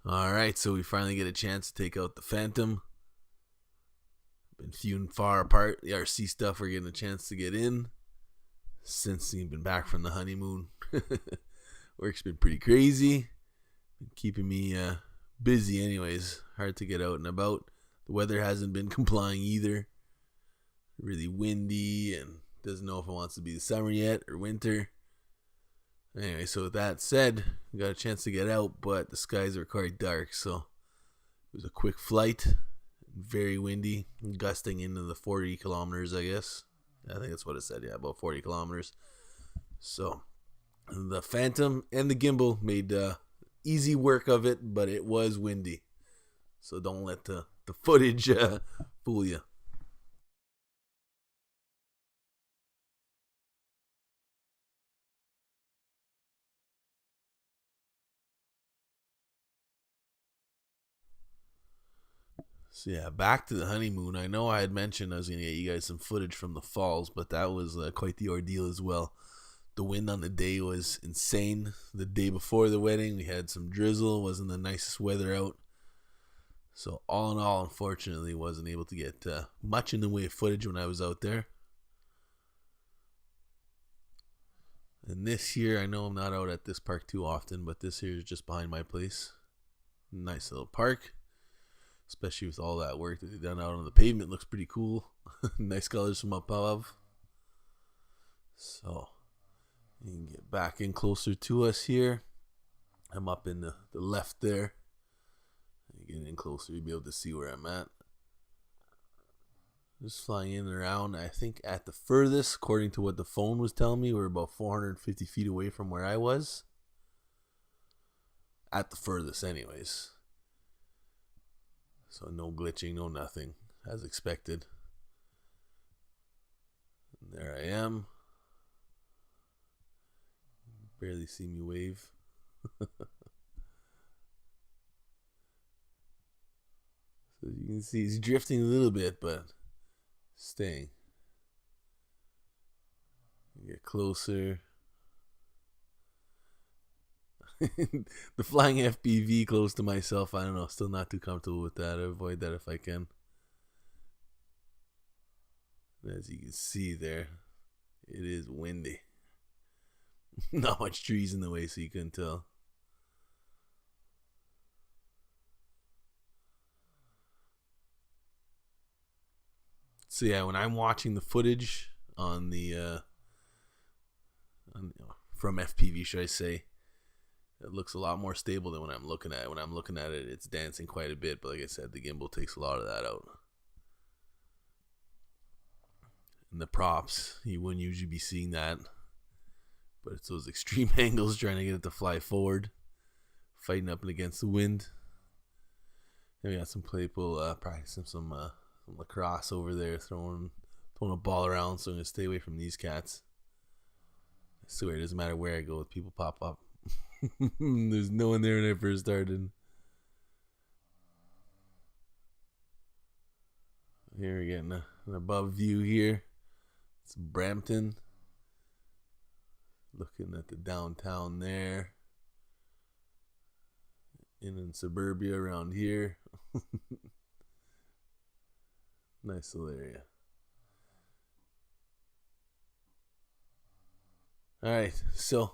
Alright, so we finally get a chance to take out the Phantom. Been few and far apart. The RC stuff we're getting a chance to get in since we've been back from the honeymoon. Work's been pretty crazy. Been keeping me busy anyways. Hard to get out and about. The weather hasn't been complying either. Really windy and doesn't know if it wants to be the summer yet or winter. Anyway, so with that said, we got a chance to get out, but the skies are quite dark, so it was a quick flight. Very windy, gusting into the 40 kilometers, I guess. I think that's what it said, yeah, about 40 kilometers. So the Phantom and the gimbal made easy work of it, but it was windy. So don't let the footage fool you. So yeah, back to the honeymoon. I know I had mentioned I was going to get you guys some footage from the falls, but that was quite the ordeal as well. The wind on the day was insane. The day before the wedding, we had some drizzle. Wasn't the nicest weather out. So all in all, unfortunately, wasn't able to get much in the way of footage when I was out there. And this year, I know I'm not out at this park too often, but this here is just behind my place. Nice little park. Especially with all that work that they've done out on the pavement. Looks pretty cool. Nice colors from up above. So, you can get back in closer to us here. I'm up in the left there. Getting in closer, you'll be able to see where I'm at. Just flying in and around. I think at the furthest, according to what the phone was telling me, we're about 450 feet away from where I was. At the furthest, anyways. So no glitching, no nothing, as expected. And there I am. Barely see me wave. So you can see he's drifting a little bit, but staying. Get closer. The flying FPV close to myself, I don't know, still not too comfortable with that. I avoid that if I can. As you can see there, it is windy. Not much trees in the way, so you couldn't tell. So yeah, when I'm watching the footage on the from FPV, should I say, it looks a lot more stable than when I'm looking at it. When I'm looking at it, it's dancing quite a bit, but like I said, the gimbal takes a lot of that out. And the props, you wouldn't usually be seeing that, but it's those extreme angles trying to get it to fly forward, fighting up and against the wind. And we got some people practicing some lacrosse over there, throwing a ball around, so I'm going to stay away from these cats. I swear, it doesn't matter where I go, people pop up. There's no one there when I first started. Here we're getting an above view here. It's Brampton. Looking at the downtown there. In suburbia around here. Nice little area. Alright, so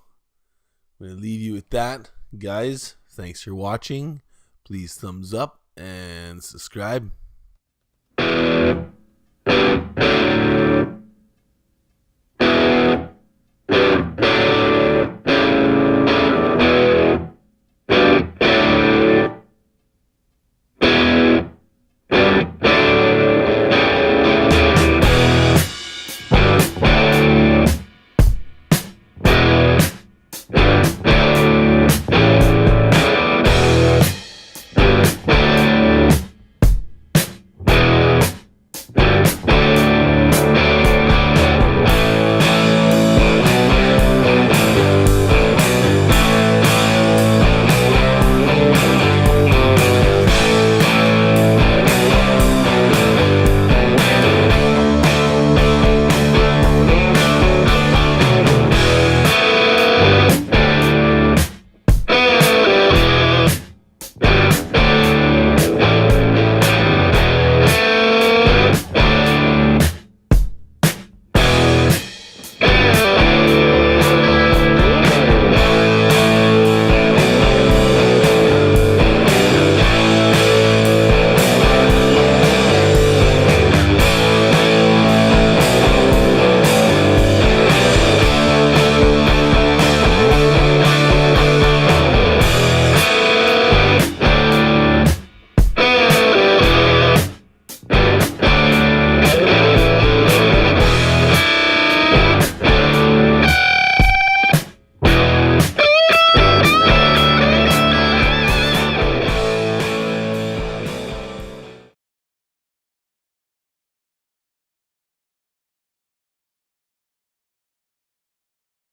I'm going to leave you with that. Guys, thanks for watching. Please thumbs up and subscribe.